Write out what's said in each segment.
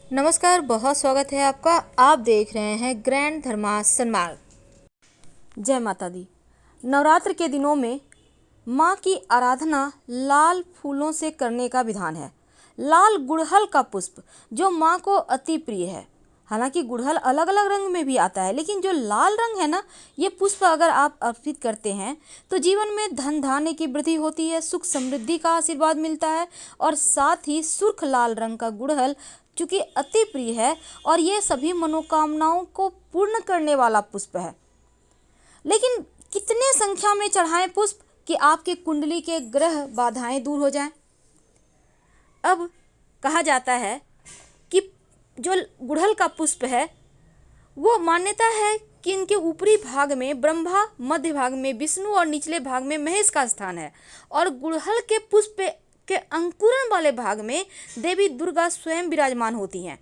नमस्कार, बहुत स्वागत है आपका। आप देख रहे हैं ग्रैंड धर्मास सन्मार्ग। जय माता दी। नवरात्र के दिनों में माँ की आराधना लाल फूलों से करने का विधान है। लाल गुड़हल का पुष्प जो माँ को अति प्रिय है। हालांकि गुड़हल अलग अलग रंग में भी आता है, लेकिन जो लाल रंग है ना, ये पुष्प अगर आप अर्पित करते हैं तो जीवन में धन धान्य की वृद्धि होती है, सुख समृद्धि का आशीर्वाद मिलता है। और साथ ही सुर्ख लाल रंग का गुड़हल चूँकि अति प्रिय है और ये सभी मनोकामनाओं को पूर्ण करने वाला पुष्प है। लेकिन कितने संख्या में चढ़ाएं पुष्प कि आपके कुंडली के ग्रह बाधाएं दूर हो जाएं? अब कहा जाता है कि जो गुड़हल का पुष्प है वो मान्यता है कि इनके ऊपरी भाग में ब्रह्मा, मध्य भाग में विष्णु और निचले भाग में महेश का स्थान है। और गुड़हल के पुष्प के अंकुरण वाले भाग में देवी दुर्गा स्वयं विराजमान होती हैं।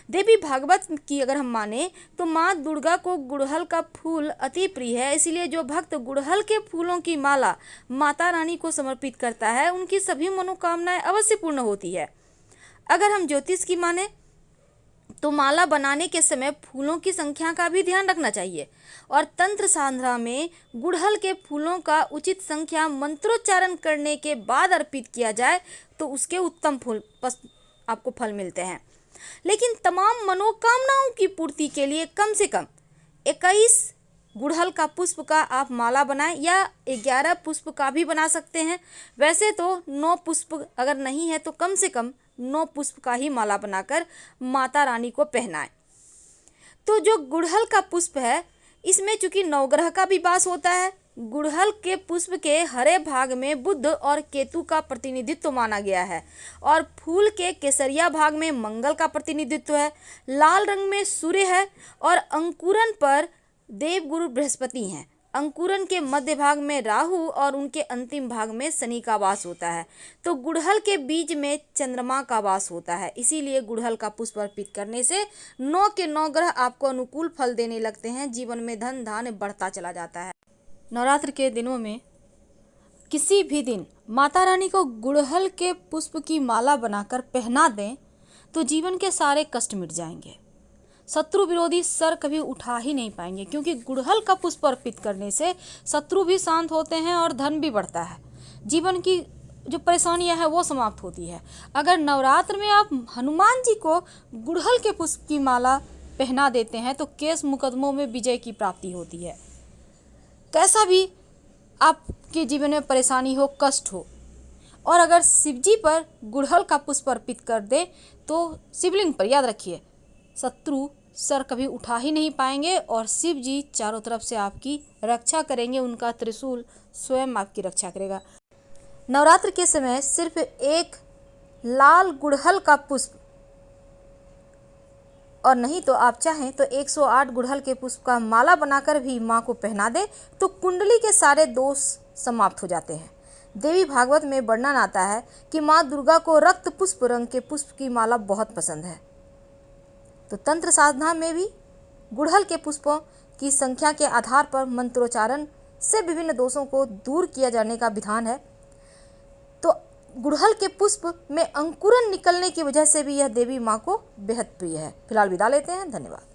देवी भागवत की अगर हम माने तो माँ दुर्गा को गुड़हल का फूल अति प्रिय है। इसीलिए जो भक्त गुड़हल के फूलों की माला माता रानी को समर्पित करता है उनकी सभी मनोकामनाएं अवश्य पूर्ण होती है। अगर हम ज्योतिष की माने तो माला बनाने के समय फूलों की संख्या का भी ध्यान रखना चाहिए। और तंत्र साधना में गुड़हल के फूलों का उचित संख्या मंत्रोच्चारण करने के बाद अर्पित किया जाए तो उसके उत्तम फूल आपको फल मिलते हैं। लेकिन तमाम मनोकामनाओं की पूर्ति के लिए कम से कम 21 गुड़हल का पुष्प का आप माला बनाएं या 11 पुष्प का भी बना सकते हैं। वैसे तो 9 पुष्प अगर नहीं है तो कम से कम 9 पुष्प का ही माला बनाकर माता रानी को पहनाएं। तो जो गुड़हल का पुष्प है इसमें चूंकि नवग्रह का भी वास होता है। गुड़हल के पुष्प के हरे भाग में बुध और केतु का प्रतिनिधित्व माना गया है और फूल के केसरिया भाग में मंगल का प्रतिनिधित्व है। लाल रंग में सूर्य है और अंकुरण पर देवगुरु बृहस्पति हैं। अंकुरण के मध्य भाग में राहु और उनके अंतिम भाग में शनि का वास होता है। तो गुड़हल के बीज में चंद्रमा का वास होता है। इसीलिए गुड़हल का पुष्प अर्पित करने से 9 के 9 ग्रह आपको अनुकूल फल देने लगते हैं। जीवन में धन धान्य बढ़ता चला जाता है। नवरात्र के दिनों में किसी भी दिन माता रानी को गुड़हल के पुष्प की माला बनाकर पहना दें तो जीवन के सारे कष्ट मिट जाएंगे। शत्रु विरोधी सर कभी उठा ही नहीं पाएंगे, क्योंकि गुड़हल का पुष्प अर्पित करने से शत्रु भी शांत होते हैं और धन भी बढ़ता है। जीवन की जो परेशानियां हैं वो समाप्त होती है। अगर नवरात्र में आप हनुमान जी को गुड़हल के पुष्प की माला पहना देते हैं तो केस मुकदमों में विजय की प्राप्ति होती है। कैसा भी आपके जीवन में परेशानी हो, कष्ट हो, और अगर शिवजी पर गुड़हल का पुष्प अर्पित कर दे तो शिवलिंग पर याद रखिए शत्रु सर कभी उठा ही नहीं पाएंगे और शिव जी चारों तरफ से आपकी रक्षा करेंगे। उनका त्रिशूल स्वयं आपकी रक्षा करेगा। नवरात्र के समय सिर्फ एक लाल गुड़हल का पुष्प और नहीं तो आप चाहें तो 108 गुड़हल के पुष्प का माला बनाकर भी माँ को पहना दे तो कुंडली के सारे दोष समाप्त हो जाते हैं। देवी भागवत में वर्णन आता है कि माँ दुर्गा को रक्त पुष्प रंग के पुष्प की माला बहुत पसंद है। तो तंत्र साधना में भी गुड़हल के पुष्पों की संख्या के आधार पर मंत्रोच्चारण से विभिन्न दोषों को दूर किया जाने का विधान है। तो गुड़हल के पुष्प में अंकुरन निकलने की वजह से भी यह देवी माँ को बेहद प्रिय है। फिलहाल विदा लेते हैं। धन्यवाद।